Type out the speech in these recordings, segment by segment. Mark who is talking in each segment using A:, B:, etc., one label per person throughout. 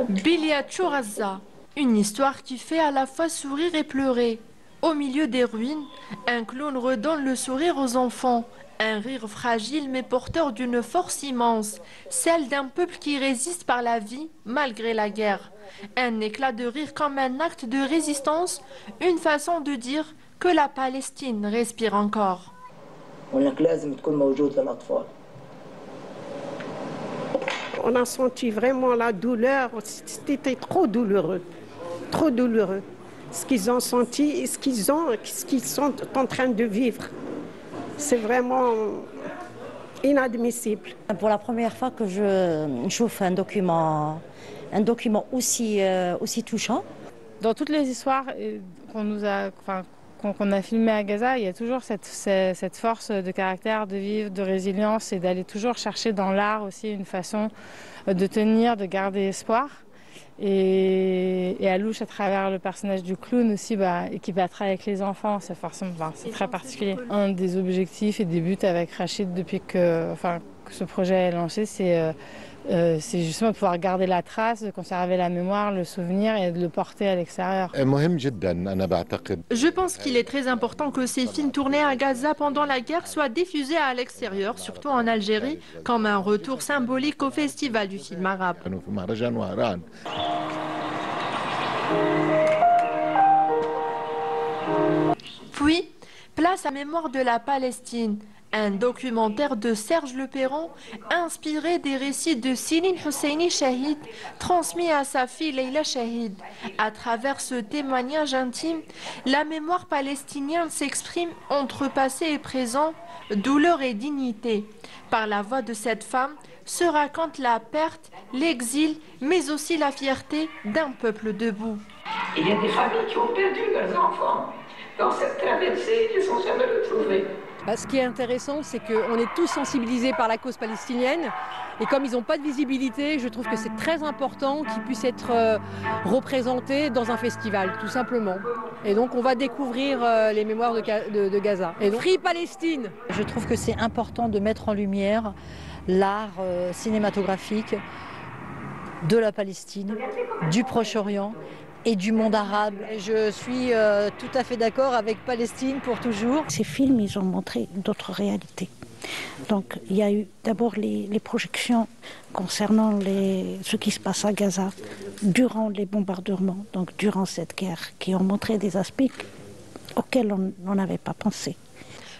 A: Bilia Chorazza, une histoire qui fait à la fois sourire et pleurer. Au milieu des ruines, un clown redonne le sourire aux enfants. Un rire fragile mais porteur d'une force immense, celle d'un peuple qui résiste par la vie malgré la guerre. Un éclat de rire comme un acte de résistance, une façon de dire que la Palestine respire encore.
B: On a senti vraiment la douleur, c'était trop douloureux, trop douloureux. Ce qu'ils ont senti et ce qu'ils sont en train de vivre. C'est vraiment inadmissible.
C: Pour la première fois que je chauffe un document aussi touchant.
D: Dans toutes les histoires qu'on a filmées à Gaza, il y a toujours cette force de caractère, de vivre, de résilience et d'aller toujours chercher dans l'art aussi une façon de tenir, de garder espoir. Et Alouche, à travers le personnage du clown aussi, et qui va travailler avec les enfants, c'est forcément, c'est très particulier. Un des objectifs et des buts avec Rachid depuis que ce projet est lancé, c'est justement de pouvoir garder la trace, de conserver la mémoire, le souvenir et de le porter à l'extérieur.
A: Je pense qu'il est très important que ces films tournés à Gaza pendant la guerre soient diffusés à l'extérieur, surtout en Algérie, comme un retour symbolique au festival du film arabe. Puis, place à mémoire de la Palestine. Un documentaire de Serge Le Perron, inspiré des récits de Céline Husseini Shahid, transmis à sa fille Leila Shahid. À travers ce témoignage intime, la mémoire palestinienne s'exprime entre passé et présent, douleur et dignité. Par la voix de cette femme se raconte la perte, l'exil, mais aussi la fierté d'un peuple debout.
E: Il y a des familles qui ont perdu leurs enfants. Dans cette traversée, ils ne sont jamais retrouvés.
F: Ce qui est intéressant, c'est qu'on est tous sensibilisés par la cause palestinienne. Et comme ils n'ont pas de visibilité, je trouve que c'est très important qu'ils puissent être représentés dans un festival, tout simplement. Et donc on va découvrir les mémoires de Gaza. Et donc, Free Palestine!
C: Je trouve que c'est important de mettre en lumière l'art cinématographique de la Palestine, du Proche-Orient et du monde arabe. Je suis tout à fait d'accord avec Palestine pour toujours.
G: Ces films, ils ont montré d'autres réalités. Donc il y a eu d'abord les projections concernant ce qui se passe à Gaza durant les bombardements, donc durant cette guerre, qui ont montré des aspects auxquels on n'avait pas pensé.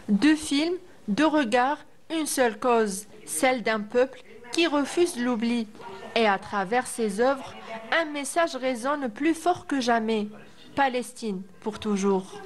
A: Deux films, deux regards, une seule cause, celle d'un peuple qui refuse l'oubli. Et à travers ses œuvres, un message résonne plus fort que jamais. Palestine pour toujours.